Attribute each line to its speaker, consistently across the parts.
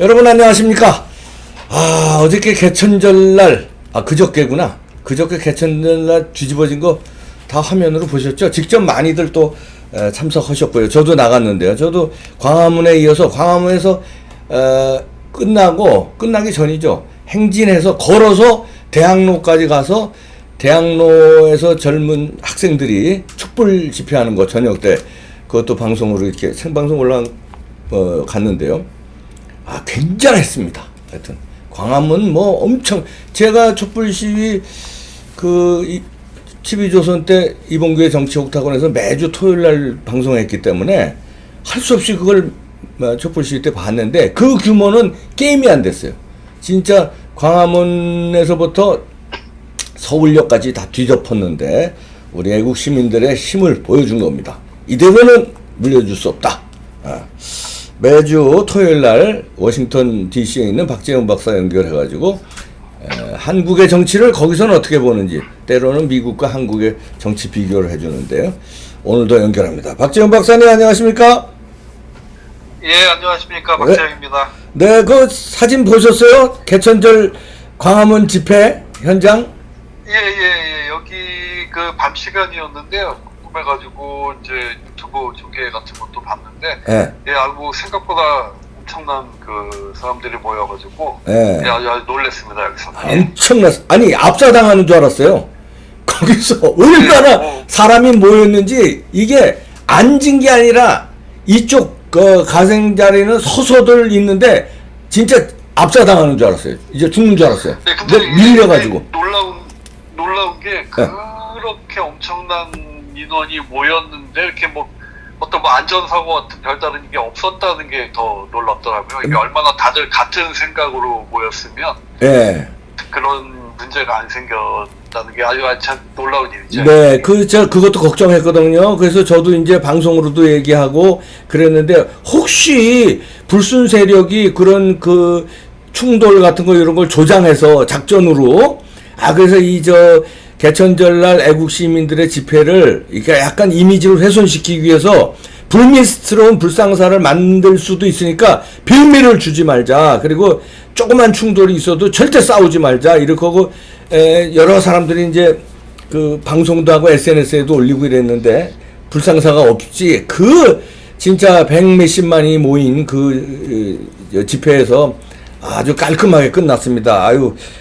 Speaker 1: 여러분 안녕하십니까? 어저께 개천절날, 그저께구나. 그저께 개천절날 뒤집어진 거 다 화면으로 보셨죠? 직접 많이들 또 참석하셨고요. 저도 나갔는데요. 저도 광화문에 이어서 광화문에서 끝나기 전이죠. 행진해서 걸어서 대학로까지 가서 대학로에서 젊은 학생들이 촛불 집회하는 거 저녁 때 그것도 방송으로 이렇게 생방송 갔는데요. 굉장했습니다. 하여튼 광화문 뭐 엄청 제가 촛불 시위 TV조선 때 이봉규의 정치옥타곤에서 매주 토요일 날 방송했기 때문에 할 수 없이 그걸 촛불 시위 때 봤는데 그 규모는 게임이 안 됐어요. 진짜 광화문에서부터 서울역까지 다 뒤덮었는데 우리 애국 시민들의 힘을 보여준 겁니다. 이대로는 물려줄 수 없다. 매주 토요일 날 워싱턴 DC에 있는 박재훈 박사 연결해가지고 한국의 정치를 거기서는 어떻게 보는지 때로는 미국과 한국의 정치 비교를 해주는데요. 오늘도 연결합니다. 박재훈 박사님 안녕하십니까?
Speaker 2: 예, 안녕하십니까. 박재훈입니다.
Speaker 1: 네, 그 사진 보셨어요? 개천절 광화문 집회 현장?
Speaker 2: 예. 여기 그 밤 시간이었는데요. 궁금해가지고 이제 유튜브 중계 같은 것도 봤는데, 생각보다 엄청난 그 사람들이 모여가지고, 아주 놀랬습니다 여기서.
Speaker 1: 엄청났어. 아니 압사당하는 줄 알았어요. 거기서 얼마나 사람이 모였는지 이게 앉은 게 아니라 이쪽 그 가생자리는 서서들 있는데 진짜 압사당하는 줄 알았어요. 이제 죽는 줄 알았어요.
Speaker 2: 네, 근데
Speaker 1: 밀려가지고.
Speaker 2: 놀라운 게 그렇게 엄청난 인원이 모였는데 이렇게 어떤 안전사고 같은 별다른 게 없었다는 게 더 놀랍더라고요. 이게 얼마나 다들 같은 생각으로 모였으면 그런 문제가 안 생겼다는 게 아주 참 놀라운 일이죠.
Speaker 1: 네, 제가 그것도 걱정했거든요. 그래서 저도 이제 방송으로도 얘기하고 그랬는데 혹시 불순 세력이 그런 그 충돌 같은 거 이런 걸 조장해서 작전으로 그래서 개천절날 애국 시민들의 집회를 이렇게 약간 이미지를 훼손시키기 위해서 불미스러운 불상사를 만들 수도 있으니까 빌미를 주지 말자. 그리고 조그만 충돌이 있어도 절대 싸우지 말자. 이렇게 하고 여러 사람들이 이제 그 방송도 하고 SNS에도 올리고 이랬는데 불상사가 없지. 진짜 100몇십만이 모인 집회에서 아주 깔끔하게 끝났습니다.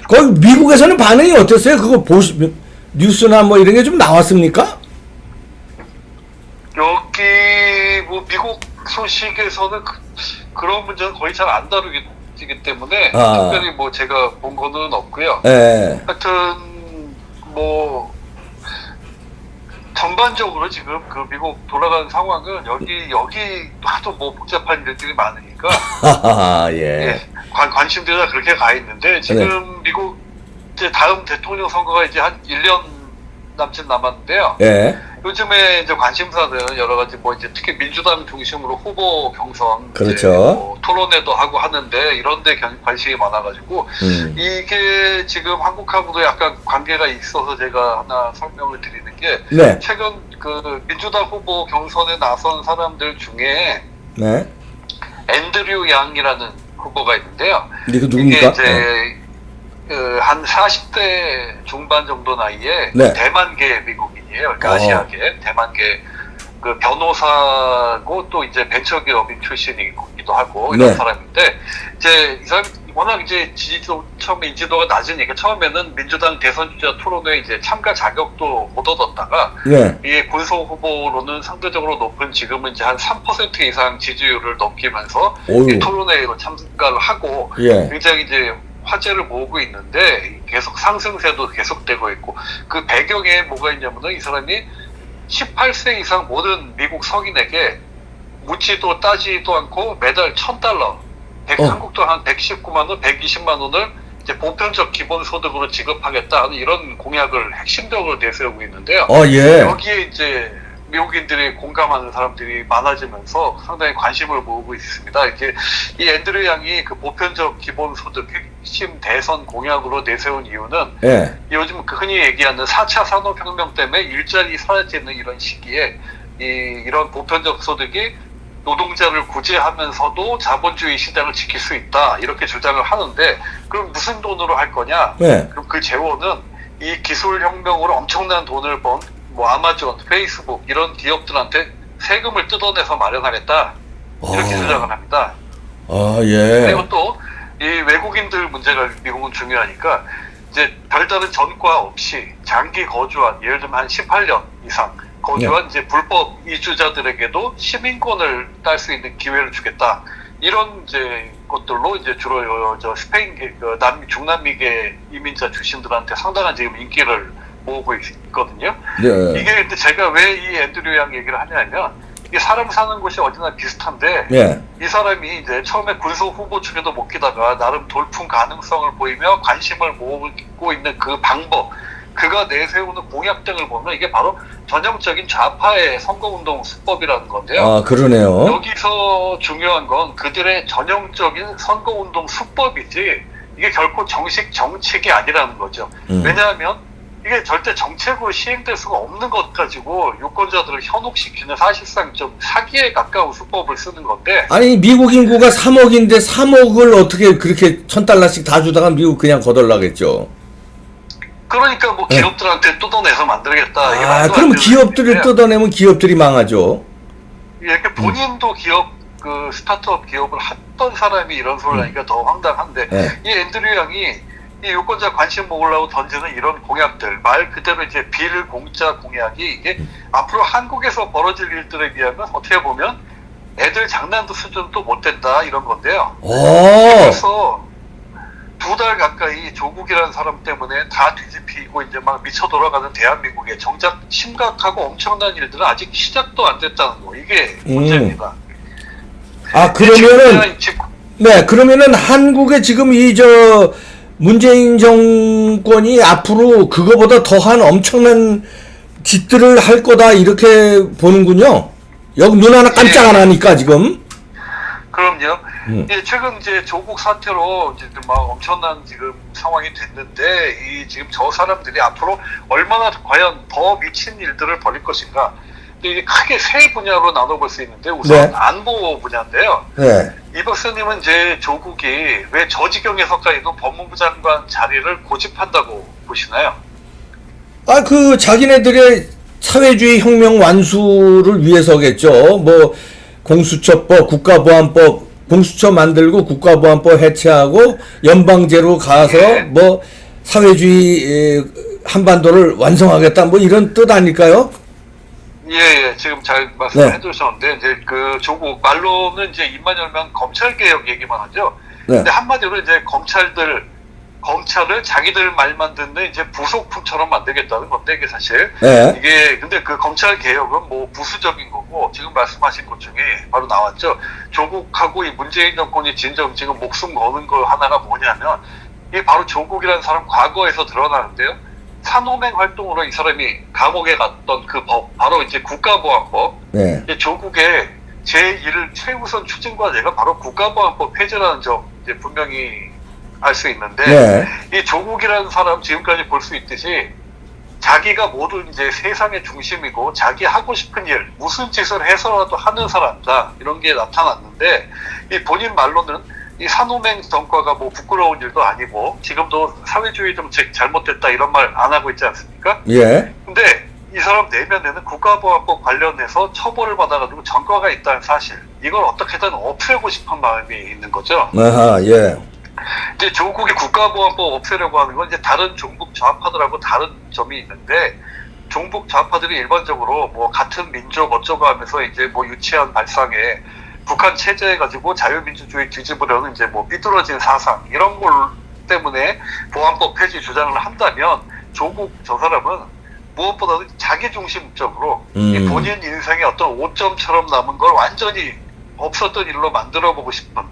Speaker 1: 거기 미국에서는 반응이 어땠어요? 그거 뉴스나 뭐 이런 게 좀 나왔습니까?
Speaker 2: 여기 미국 소식에서는 그런 문제는 거의 잘 안 다루기 때문에 특별히 제가 본 거는 없고요. 하여튼 전반적으로 지금 그 미국 돌아가는 상황은 여기 하도 복잡한 일들이 많으니까 관심들이 다 그렇게 가 있는데 지금 미국 이제 다음 대통령 선거가 이제 한 1년 남짓 남았는데요. 요즘에 이제 관심사들은 여러 가지 이제 특히 민주당 중심으로 후보 경선,
Speaker 1: 그렇죠.
Speaker 2: 토론회도 하고 하는데 이런데 관심이 많아가지고 이게 지금 한국하고도 약간 관계가 있어서 제가 하나 설명을 드리는 게 최근 그 민주당 후보 경선에 나선 사람들 중에 앤드류 양이라는 후보가 있는데요.
Speaker 1: 이게 누굽니까?
Speaker 2: 이게 이제 한 40대 중반 정도 나이에 대만계 미국인이에요. 그러니까 아시아계 대만계 그 변호사고 또 이제 벤처기업인 출신이기도 하고 이런 사람인데 이제 이 사람이 워낙 이제 처음에 인지도가 낮으니까 처음에는 민주당 대선 주자 토론회에 이제 참가 자격도 못 얻었다가 이 군소 후보로는 상대적으로 높은 지금은 이제 한 3% 이상 지지율을 넘기면서 이 토론회로 참가를 하고 굉장히 이제 화제를 모으고 있는데 계속 상승세도 계속되고 있고 그 배경에 뭐가 있냐면은 이 사람이 18세 이상 모든 미국 성인에게 묻지도 따지도 않고 매달 $1,000 한국 돈 한 119만 원, 120만 원을 이제 보편적 기본소득으로 지급하겠다 하는 이런 공약을 핵심적으로 내세우고 있는데요. 여기에 이제 미국인들이 공감하는 사람들이 많아지면서 상당히 관심을 모으고 있습니다. 이렇게 이 앤드류 양이 그 보편적 기본소득 핵심 대선 공약으로 내세운 이유는 요즘 흔히 얘기하는 4차 산업혁명 때문에 일자리 사라지는 이런 시기에 이런 보편적 소득이 노동자를 구제하면서도 자본주의 시장을 지킬 수 있다 이렇게 주장을 하는데 그럼 무슨 돈으로 할 거냐?
Speaker 1: 네.
Speaker 2: 그럼 그 재원은 이 기술혁명으로 엄청난 돈을 번 뭐 아마존, 페이스북 이런 기업들한테 세금을 뜯어내서 마련하겠다 이렇게 주장을 합니다.
Speaker 1: 예.
Speaker 2: 그리고 또 이 외국인들 문제가 미국은 중요하니까 이제 별다른 전과 없이 장기 거주한 예를 들면 한 18년 이상 거주한 이제 불법 이주자들에게도 시민권을 딸 수 있는 기회를 주겠다. 이런 이제 것들로 이제 주로 저 스페인계, 중남미계 이민자 출신들한테 상당한 지금 인기를 모으고 있거든요.
Speaker 1: 네.
Speaker 2: 이게 근데 제가 왜 이 앤드류 양 얘기를 하냐면 이게 사람 사는 곳이 어디나 비슷한데
Speaker 1: 네.
Speaker 2: 이 사람이 이제 처음에 군소 후보 측에도 못 끼다가 나름 돌풍 가능성을 보이며 관심을 모으고 있는 그 방법, 그가 내세우는 공약 등을 보면 이게 바로 전형적인 좌파의 선거운동 수법이라는 건데요.
Speaker 1: 그러네요.
Speaker 2: 여기서 중요한 건 그들의 전형적인 선거운동 수법이지 이게 결코 정식 정책이 아니라는 거죠. 왜냐하면 이게 절대 정책으로 시행될 수가 없는 것 가지고 유권자들을 현혹시키는 사실상 좀 사기에 가까운 수법을 쓰는 건데.
Speaker 1: 아니 미국 인구가 3억인데 3억을 어떻게 그렇게 $1,000씩 다 주다가 미국 그냥 거덜나겠죠.
Speaker 2: 그러니까 뭐 기업들한테 뜯어내서 만들겠다.
Speaker 1: 그럼 기업들을 뜯어내면 기업들이 망하죠.
Speaker 2: 이렇게 본인도 기업 그 스타트업 기업을 했던 사람이 이런 소리를 하니까 더 황당한데 이 앤드류 양이 이 유권자 관심 모으려고 던지는 이런 공약들 말 그대로 이제 빌 공짜 공약이 이게 앞으로 한국에서 벌어질 일들에 비하면 어떻게 보면 애들 장난도 수준도 못 된다 이런 건데요. 그래서 2달 가까이 조국이라는 사람 때문에 다 뒤집히고 이제 막 미쳐 돌아가는 대한민국에 정작 심각하고 엄청난 일들은 아직 시작도 안 됐다는 거 이게 문제입니다.
Speaker 1: 그러면은 한국에 지금 문재인 정권이 앞으로 그거보다 더한 엄청난 짓들을 할 거다 이렇게 보는군요. 여기 눈 하나 깜짝 안 하니까 지금.
Speaker 2: 그럼요. 최근 이제 조국 사태로 이제 막 엄청난 지금 상황이 됐는데 지금 저 사람들이 앞으로 얼마나 과연 더 미친 일들을 벌일 것인가. 이게 크게 세 분야로 나눠볼 수 있는데 우선 안보 분야인데요. 이 박사님은 이제 조국이 왜 저 지경에서까지도 법무부 장관 자리를 고집한다고 보시나요?
Speaker 1: 자기네들의 사회주의 혁명 완수를 위해서겠죠. 뭐 공수처법, 국가보안법, 공수처 만들고 국가보안법 해체하고 연방제로 가서 뭐 사회주의 한반도를 완성하겠다 뭐 이런 뜻 아닐까요?
Speaker 2: 예, 지금 잘 말씀해 주셨는데, 이제 그 조국 말로는 이제 입만 열면 검찰개혁 얘기만 하죠. 근데 한마디로 이제 검찰을 자기들 말만 듣는 이제 부속품처럼 만들겠다는 건데, 이게 사실. 이게, 근데 그 검찰개혁은 뭐 부수적인 거고, 지금 말씀하신 것 중에 바로 나왔죠. 조국하고 이 문재인 정권이 진정 지금 목숨 거는 거 하나가 뭐냐면, 이게 바로 조국이라는 사람 과거에서 드러나는데요. 산호맹 활동으로 이 사람이 감옥에 갔던 그 법, 바로 이제 국가보안법. 조국의 제1 최우선 추진과제가 바로 국가보안법 폐지라는 점 이제 분명히 알 수 있는데, 이 조국이라는 사람 지금까지 볼 수 있듯이 자기가 모두 이제 세상의 중심이고 자기 하고 싶은 일, 무슨 짓을 해서라도 하는 사람이다. 이런 게 나타났는데, 이 본인 말로는 이 산호맹 정과가 뭐 부끄러운 일도 아니고 지금도 사회주의 정책 잘못됐다 이런 말 안 하고 있지 않습니까? 근데 이 사람 내면에는 국가보안법 관련해서 처벌을 받아가지고 전과가 있다는 사실, 이걸 어떻게든 없애고 싶은 마음이 있는 거죠. 이제 조국이 국가보안법 없애려고 하는 건 이제 다른 종북 좌파들하고 다른 점이 있는데, 종북 좌파들이 일반적으로 뭐 같은 민족 어쩌고 하면서 이제 뭐 유치한 발상에 북한 체제에 가지고 자유민주주의 뒤집으려는 이제 뭐 삐뚤어진 사상 이런 걸 때문에 보안법 폐지 주장을 한다면, 조국 저 사람은 무엇보다도 자기중심적으로 이 본인 인생의 어떤 오점처럼 남은 걸 완전히 없었던 일로 만들어보고 싶은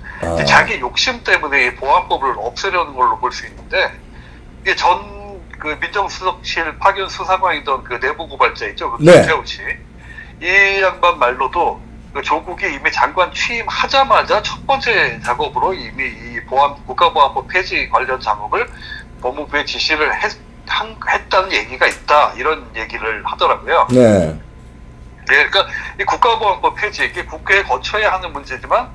Speaker 2: 자기 욕심 때문에 이 보안법을 없애려는 걸로 볼 수 있는데, 이게 그 민정수석실 파견 수사관이던 그 내부고발자 있죠, 그 김태우 씨, 이 양반 말로도 그 조국이 이미 장관 취임하자마자 첫 번째 작업으로 이미 이 국가보안법 폐지 관련 작업을 법무부에 지시를 했다는 얘기가 있다, 이런 얘기를 하더라고요. 그러니까 이 국가보안법 폐지, 이게 국회에 거쳐야 하는 문제지만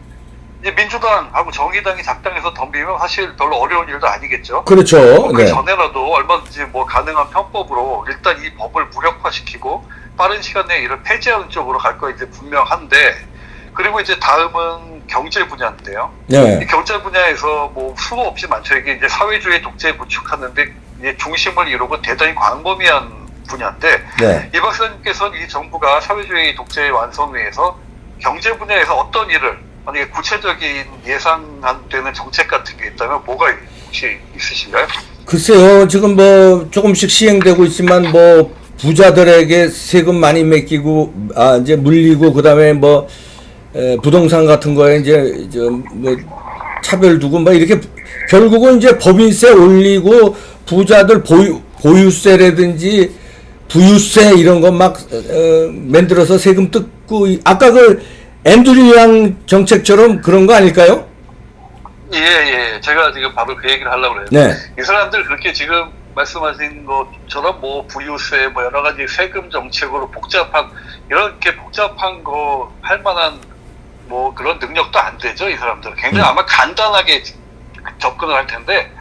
Speaker 2: 이제 민주당하고 정의당이 작당해서 덤비면 사실 별로 어려운 일도 아니겠죠.
Speaker 1: 그렇죠.
Speaker 2: 그 전에라도 얼마든지 뭐 가능한 편법으로 일단 이 법을 무력화시키고 빠른 시간 내에 이를 폐지하는 쪽으로 갈 거 이제 분명한데, 그리고 이제 다음은 경제 분야인데요.
Speaker 1: 네.
Speaker 2: 이 경제 분야에서 뭐 수가 없이 많죠. 이게 이제 사회주의 독재 구축하는데 이제 중심을 이루고 대단히 광범위한 분야인데,
Speaker 1: 네.
Speaker 2: 이 박사님께서는 이 정부가 사회주의 독재 완성 위해서 경제 분야에서 어떤 일을, 만약에 구체적인 예상되는 정책 같은 게 있다면 뭐가 혹시 있으신가요?
Speaker 1: 글쎄요, 지금 뭐 조금씩 시행되고 있지만 뭐 부자들에게 세금 많이 맡기고 이제 물리고 그다음에 뭐 부동산 같은 거에 이제 뭐 차별 두고 뭐 이렇게 결국은 이제 법인세 올리고 부자들 보유세라든지 부유세 이런 거 막 만들어서 세금 뜯고, 아까 그 앤드류 양 정책처럼 그런 거 아닐까요?
Speaker 2: 예. 제가 지금 바로 그 얘기를 하려고 그래요.
Speaker 1: 네.
Speaker 2: 이 사람들 그렇게 지금 말씀하신 것처럼 뭐 부유세 뭐 여러 가지 세금 정책으로 이렇게 복잡한 거 할 만한 뭐 그런 능력도 안 되죠. 이 사람들은 굉장히 아마 간단하게 접근을 할 텐데,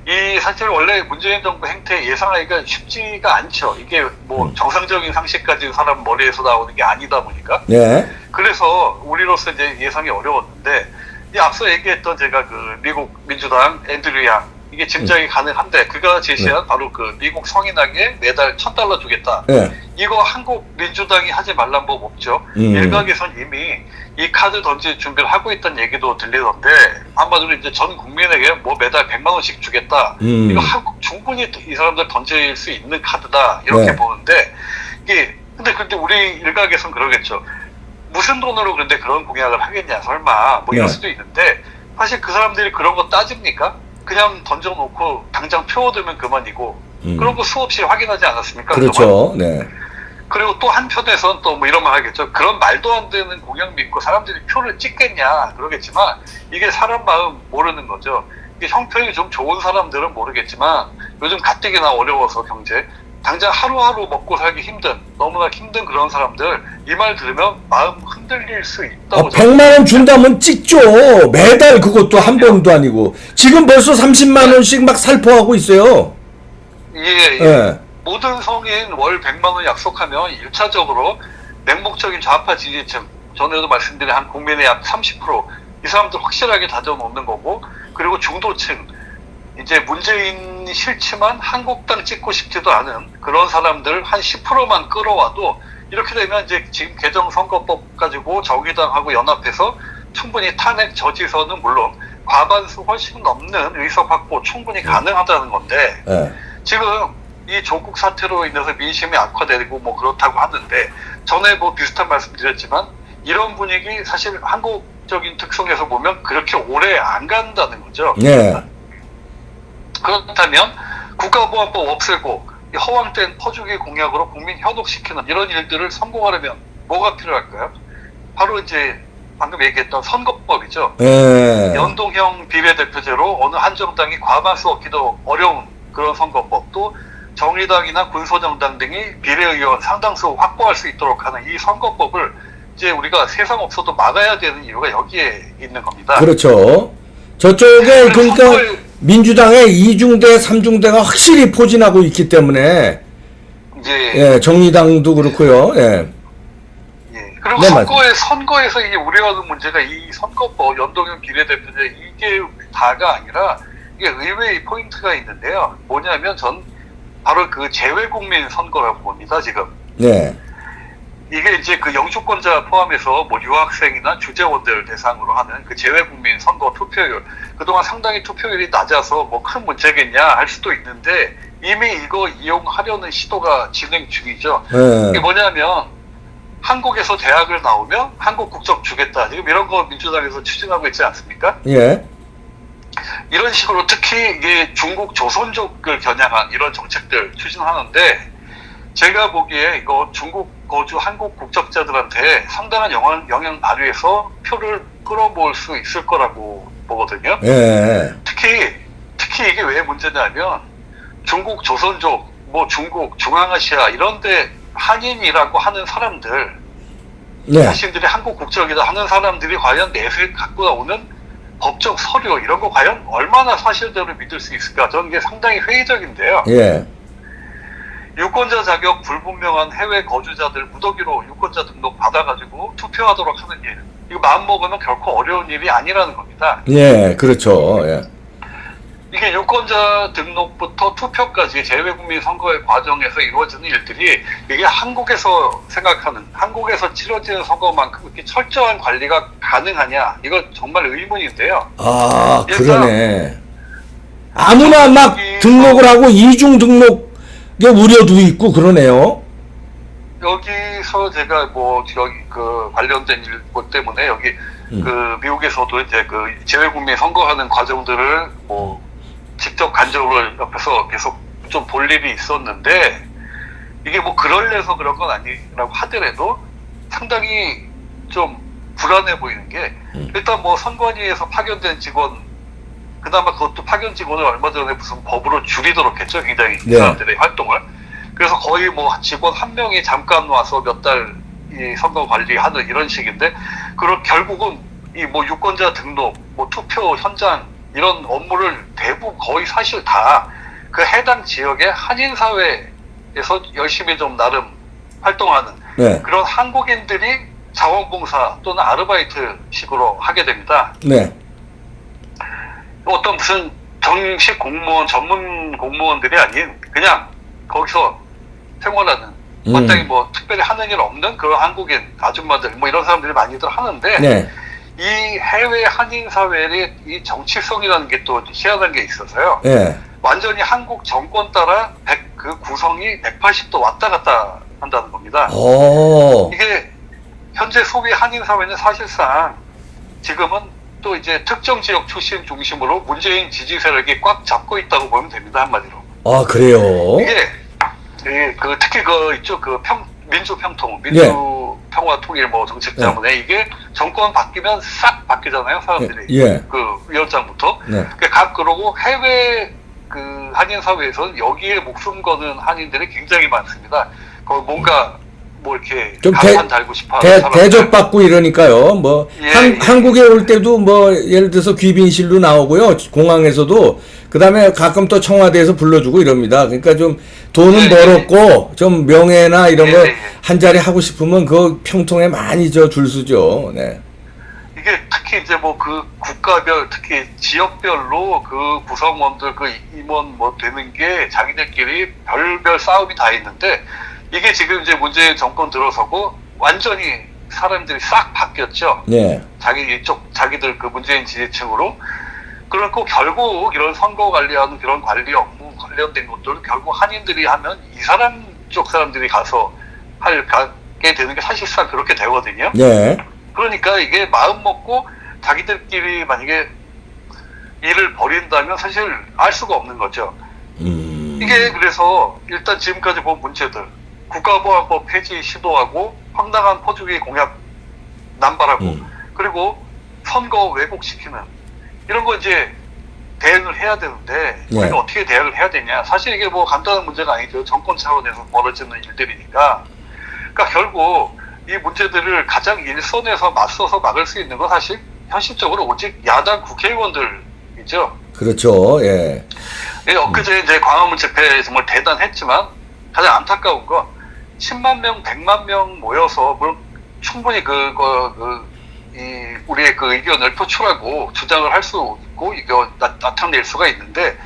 Speaker 2: 이 사실 원래 문재인 정부 행태 예상하기가 쉽지가 않죠. 이게 뭐 정상적인 상식까지 사람 머리에서 나오는 게 아니다 보니까.
Speaker 1: 네.
Speaker 2: 그래서 우리로서 이제 예상이 어려웠는데, 이 앞서 얘기했던 제가 그 미국 민주당 앤드류 양, 이게 짐작이 가능한데, 그가 제시한 바로 그 미국 성인에게 매달 $1,000 주겠다.
Speaker 1: 네.
Speaker 2: 이거 한국 민주당이 하지 말란 법 없죠. 일각에선 이미 이 카드 던질 준비를 하고 있다는 얘기도 들리던데, 한마디로 이제 전 국민에게 뭐 매달 100만 원씩 주겠다. 이거 한국 충분히 이 사람들 던질 수 있는 카드다. 이렇게
Speaker 1: 네.
Speaker 2: 보는데, 이게 근데 우리 일각에선 그러겠죠. 무슨 돈으로 그런데 그런 공약을 하겠냐, 설마 뭐 이럴
Speaker 1: 네.
Speaker 2: 수도 있는데, 사실 그 사람들이 그런 거 따집니까? 그냥 던져놓고 당장 표어들면 그만이고, 그런 거 수없이 확인하지 않았습니까?
Speaker 1: 그렇죠. 네.
Speaker 2: 그리고 또 한편에서는 또 뭐 이런 말 하겠죠. 그런 말도 안 되는 공약 믿고 사람들이 표를 찍겠냐 그러겠지만, 이게 사람 마음 모르는 거죠. 이게 형편이 좀 좋은 사람들은 모르겠지만, 요즘 가뜩이나 어려워서 경제 당장 하루하루 먹고 살기 힘든, 너무나 힘든 그런 사람들 이 말 들으면 마음 흔들릴 수 있다고.
Speaker 1: 100만 원 준다면 찍죠. 매달, 그것도 한 번도 아니고. 지금 벌써 30만 원씩 막 살포하고 있어요.
Speaker 2: 예.
Speaker 1: 예.
Speaker 2: 모든 성인 월 100만 원 약속하면 1차적으로 맹목적인 좌파 지지층, 전에도 말씀드린 한 국민의 약 30%, 이 사람들 확실하게 다져놓는 거고, 그리고 중도층, 이제 문재인이 싫지만 한국당 찍고 싶지도 않은 그런 사람들 한 10%만 끌어와도, 이렇게 되면 이제 지금 개정선거법 가지고 정의당하고 연합해서 충분히 탄핵 저지선은 물론 과반수 훨씬 넘는 의석 확보 충분히 가능하다는 건데, 지금 이 조국 사태로 인해서 민심이 악화되고 뭐 그렇다고 하는데, 전에 뭐 비슷한 말씀 드렸지만 이런 분위기 사실 한국적인 특성에서 보면 그렇게 오래 안 간다는 거죠.
Speaker 1: 네.
Speaker 2: 그렇다면 국가보안법 없애고 허황된 퍼주기 공약으로 국민 현혹시키는 이런 일들을 성공하려면 뭐가 필요할까요? 바로 이제 방금 얘기했던 선거법이죠.
Speaker 1: 네.
Speaker 2: 연동형 비례대표제로 어느 한 정당이 과반수 얻기도 어려운 그런 선거법도 정의당이나 군소정당 등이 비례의원 상당수 확보할 수 있도록 하는 이 선거법을 이제 우리가 세상 없어도 막아야 되는 이유가 여기에 있는 겁니다.
Speaker 1: 그렇죠. 저쪽에 그러니까 민주당의 2중대, 3중대가 확실히 포진하고 있기 때문에, 예, 정의당도 그렇고요. 예.
Speaker 2: 그리고
Speaker 1: 네,
Speaker 2: 선거에서 이게 우려하는 문제가 이 선거법 연동형 비례대표제 이게 다가 아니라 이게 의외의 포인트가 있는데요. 뭐냐면 전 바로 그 재외국민 선거라고 봅니다, 지금.
Speaker 1: 네.
Speaker 2: 이게 이제 그 영주권자 포함해서 뭐 유학생이나 주재원들 대상으로 하는 그 재외국민 선거 투표율. 그동안 상당히 투표율이 낮아서 뭐 큰 문제겠냐 할 수도 있는데, 이미 이거 이용하려는 시도가 진행 중이죠. 이게 뭐냐면, 한국에서 대학을 나오면 한국 국적 주겠다. 지금 이런 거 민주당에서 추진하고 있지 않습니까?
Speaker 1: 예.
Speaker 2: 이런 식으로 특히 이게 중국 조선족을 겨냥한 이런 정책들 추진하는데, 제가 보기에 이거 중국 거주 한국 국적자들한테 상당한 영향 발휘해서 표를 끌어모을 수 있을 거라고 보거든요.
Speaker 1: 예.
Speaker 2: 특히 이게 왜 문제냐면, 중국 조선족, 뭐 중국, 중앙아시아 이런데 한인이라고 하는 사람들,
Speaker 1: 네.
Speaker 2: 자신들이 한국 국적이다 하는 사람들이 과연 내세에 갖고 나오는 법적 서류 이런 거 과연 얼마나 사실대로 믿을 수 있을까? 저는 이게 상당히 회의적인데요.
Speaker 1: 예.
Speaker 2: 유권자 자격 불분명한 해외 거주자들 무더기로 유권자 등록 받아가지고 투표하도록 하는 일. 이거 마음먹으면 결코 어려운 일이 아니라는 겁니다.
Speaker 1: 예, 그렇죠. 예.
Speaker 2: 이게 유권자 등록부터 투표까지 재외국민 선거의 과정에서 이루어지는 일들이 이게 한국에서 생각하는, 한국에서 치러지는 선거만큼 이렇게 철저한 관리가 가능하냐? 이거 정말 의문인데요.
Speaker 1: 아, 그러네. 아무나 막 등록을 하고 이중 등록의 우려도 있고 그러네요.
Speaker 2: 여기서 제가 뭐 여기 그 관련된 일 때문에 여기 그 미국에서도 이제 그 재외국민 선거하는 과정들을 뭐 직접 간접으로 옆에서 계속 좀 볼 일이 있었는데 이게 뭐 그럴래서 그런 건 아니라고 하더라도 상당히 좀 불안해 보이는 게 일단 뭐 선관위에서 파견된 직원 그나마 그것도 파견 직원을 얼마 전에 무슨 법으로 줄이도록 했죠. 굉장히 이 사람들의 활동을. 그래서 거의 뭐 직원 한 명이 잠깐 와서 몇 달 이 선거 관리하는 이런 식인데 그럼 결국은 이 뭐 유권자 등록, 뭐 투표 현장 이런 업무를 대부분 거의 사실 다 그 해당 지역의 한인 사회에서 열심히 좀 나름 활동하는
Speaker 1: 네.
Speaker 2: 그런 한국인들이 자원봉사 또는 아르바이트식으로 하게 됩니다.
Speaker 1: 네.
Speaker 2: 어떤 무슨 정식 공무원, 전문 공무원들이 아닌 그냥 거기서 생활하는 마땅히 뭐 특별히 하는 일 없는 그런 한국인 아줌마들 뭐 이런 사람들이 많이들 하는데
Speaker 1: 네.
Speaker 2: 이 해외 한인 사회의 이 정치성이라는 게 또 희한한 게 있어서요.
Speaker 1: 네.
Speaker 2: 완전히 한국 정권 따라 그 구성이 180도 왔다 갔다 한다는 겁니다.
Speaker 1: 오.
Speaker 2: 이게 현재 소비 한인 사회는 사실상 지금은 또 이제 특정 지역 출신 중심으로 문재인 지지 세력이 꽉 잡고 있다고 보면 됩니다. 한마디로.
Speaker 1: 아, 그래요?
Speaker 2: 이게 그 특히 그 이쪽 그 민주평통,
Speaker 1: 예.
Speaker 2: 민주평화 통일 뭐 정책 때문에 이게 정권 바뀌면 싹 바뀌잖아요. 사람들이.
Speaker 1: 예.
Speaker 2: 그 위원장부터.
Speaker 1: 네.
Speaker 2: 그러고 해외 그 한인 사회에서는 여기에 목숨 거는 한인들이 굉장히 많습니다. 뭔가 뭐 이렇게
Speaker 1: 좀
Speaker 2: 간판 달고 싶어 하는 사람들.
Speaker 1: 대접받고 이러니까요. 뭐 한국에 올 때도 뭐 예를 들어서 귀빈실로 나오고요. 공항에서도 그다음에 가끔 또 청와대에서 불러주고 이럽니다. 그러니까 좀 돈은 벌었고 좀 명예나 이런 거 한 자리 하고 싶으면 그 평통에 많이 줄 서죠. 네.
Speaker 2: 이게 특히 이제 뭐 그 국가별 특히 지역별로 그 구성원들 그 임원 뭐 되는 게 자기들끼리 별별 싸움이 다 있는데 이게 지금 이제 문재인 정권 들어서고 완전히 사람들이 싹 바뀌었죠.
Speaker 1: 네.
Speaker 2: 자기들 그 문재인 지지층으로. 그렇고 결국 이런 선거 관리하는 그런 관리 업무 관련된 것들은 결국 한인들이 하면 이 사람 쪽 사람들이 가서 가게 되는 게 사실상 그렇게 되거든요.
Speaker 1: 네.
Speaker 2: 그러니까 이게 마음 먹고 자기들끼리 만약에 일을 벌인다면 사실 알 수가 없는 거죠. 이게 그래서 일단 지금까지 본 문제들 국가보안법 폐지 시도하고 황당한 퍼주기 공약 남발하고 그리고 선거 왜곡시키는 이런 거 이제 대응을 해야 되는데 우리가 어떻게 대응을 해야 되냐. 사실 이게 뭐 간단한 문제가 아니죠. 정권 차원에서 벌어지는 일들이니까. 그러니까 결국 이 문제들을 가장 일선에서 맞서서 막을 수 있는 건 사실 현실적으로 오직 야당 국회의원들이죠.
Speaker 1: 그렇죠. 예.
Speaker 2: 엊그제 이제 광화문 집회 정말 대단했지만 가장 안타까운 건 10만 명, 100만 명 모여서 물론 충분히 우리의 그 의견을 표출하고 주장을 할 수 있고 이거 나타낼 수가 있는데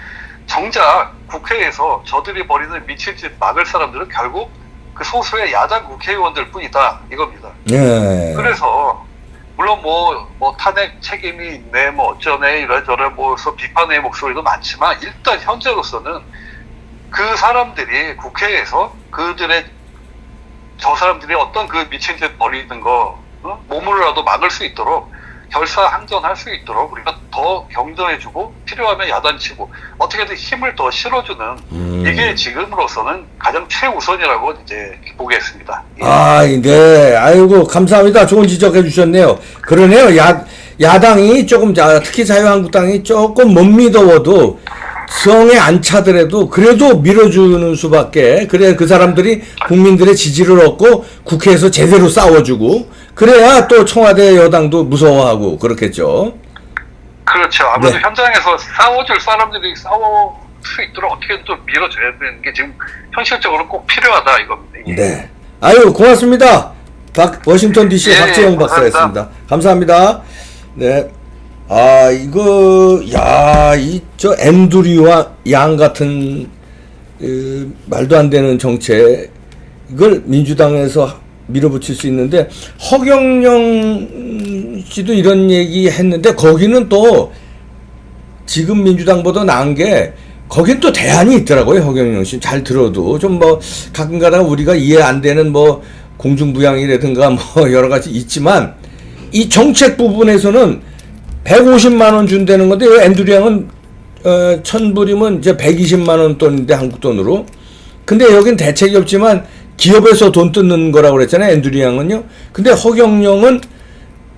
Speaker 2: 정작 국회에서 저들이 벌이는 미칠 짓 막을 사람들은 결국 그 소수의 야당 국회의원들 뿐이다 이겁니다.
Speaker 1: 예.
Speaker 2: 그래서 물론 뭐 탄핵 책임이 있네 뭐 어쩌네 이래저래 뭐서 비판의 목소리도 많지만 일단 현재로서는 그 사람들이 국회에서 저 사람들이 어떤 그 미친 짓 벌이는 거 몸으로라도 막을 수 있도록 결사항전할 수 있도록 우리가 더 경전해주고 필요하면 야단치고 어떻게든 힘을 더 실어주는 이게 지금으로서는 가장 최우선이라고 이제 보겠습니다. 예.
Speaker 1: 아, 네. 아이고 감사합니다. 좋은 지적해 주셨네요. 그러네요. 야당이 조금 특히 자유한국당이 조금 못 믿어워도 성에 안 차더라도 그래도 밀어주는 수밖에. 그래 그 사람들이 국민들의 지지를 얻고 국회에서 제대로 싸워주고 그래야 또 청와대 여당도 무서워하고 그렇겠죠.
Speaker 2: 그렇죠. 아무래도
Speaker 1: 네.
Speaker 2: 현장에서 싸워줄 사람들이 싸울 수 있도록 어떻게든 또 밀어줘야 되는 게 지금 현실적으로 꼭 필요하다 이겁니다. 이게.
Speaker 1: 네. 아유, 고맙습니다. 워싱턴 DC
Speaker 2: 예,
Speaker 1: 박재영 박사였습니다. 감사합니다. 네. 아, 이거, 야, 저 앤드류와 양 같은, 말도 안 되는 정책, 이걸 민주당에서 밀어붙일 수 있는데, 허경영 씨도 이런 얘기 했는데, 거기는 또, 지금 민주당보다 나은 게, 거긴 또 대안이 있더라고요, 허경영 씨. 잘 들어도. 좀 뭐, 가끔 가다가 우리가 이해 안 되는 뭐, 공중부양이라든가 뭐, 여러 가지 있지만, 이 정책 부분에서는 150만원 준다는 건데, 앤드류 양은, 1000불이면 이제 120만원 돈인데, 한국 돈으로. 근데 여긴 대책이 없지만, 기업에서 돈 뜯는 거라고 그랬잖아요, 앤드류 양은요. 근데 허경영은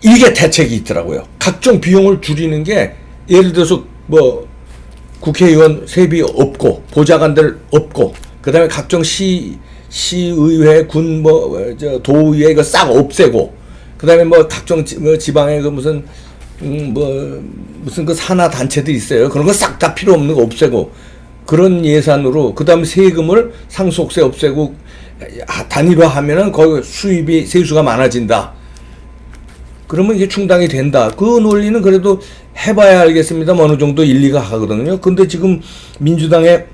Speaker 1: 이게 대책이 있더라고요. 각종 비용을 줄이는 게, 예를 들어서 뭐, 국회의원 세비 없고, 보좌관들 없고, 그 다음에 각종 시의회, 도의회 이거 싹 없애고, 그 다음에 뭐 각종 지방의 그 무슨 그 산하 단체들 있어요. 그런 거 싹 다 필요 없는 거 없애고, 그런 예산으로, 그 다음에 세금을 상속세 없애고, 단일화하면은 거기 수입이, 세수가 많아진다. 그러면 이게 충당이 된다. 그 논리는 그래도 해봐야 알겠습니다. 어느 정도 일리가 가거든요. 근데 지금 민주당에서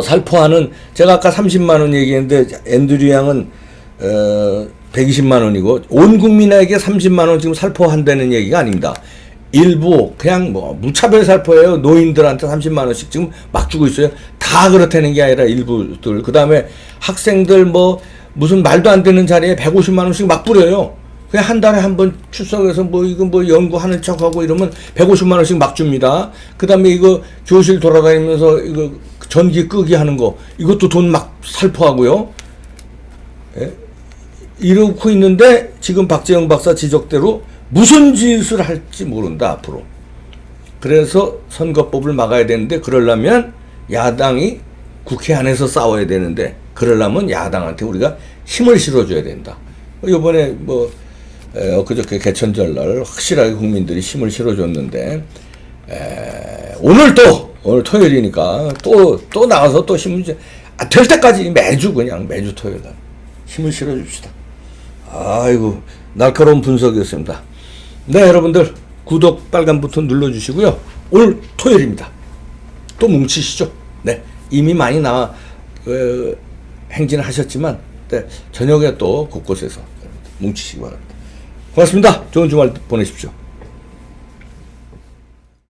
Speaker 1: 살포하는, 제가 아까 30만원 얘기했는데, 앤드류 양은, 120만원이고, 온 국민에게 30만원 지금 살포한다는 얘기가 아닙니다. 일부, 그냥 뭐, 무차별 살포예요. 노인들한테 30만원씩 지금 막 주고 있어요. 다 그렇다는 게 아니라 일부들. 그 다음에 학생들 뭐, 무슨 말도 안 되는 자리에 150만원씩 막 뿌려요. 그냥 한 달에 한 번 출석해서 뭐 이거 뭐 연구하는 척하고 이러면 150만원씩 막 줍니다. 그 다음에 이거 교실 돌아다니면서 이거 전기 끄기 하는 거, 이것도 돈 막 살포하고요. 예? 이러고 있는데 지금 박재영 박사 지적대로 무슨 짓을 할지 모른다, 앞으로. 그래서 선거법을 막아야 되는데, 그러려면 야당이 국회 안에서 싸워야 되는데, 그러려면 야당한테 우리가 힘을 실어줘야 된다. 이번에 뭐, 엊그저께 개천절 날 확실하게 국민들이 힘을 실어줬는데, 오늘 토요일이니까 또 나가서 또 힘을, 될 때까지 매주 토요일 날 힘을 실어줍시다. 아이고, 날카로운 분석이었습니다. 네, 여러분들, 구독 빨간 버튼 눌러주시고요. 오늘 토요일입니다. 또 뭉치시죠? 네, 이미 많이 행진하셨지만, 네, 저녁에 또 곳곳에서 뭉치시기 바랍니다. 고맙습니다. 좋은 주말 보내십시오.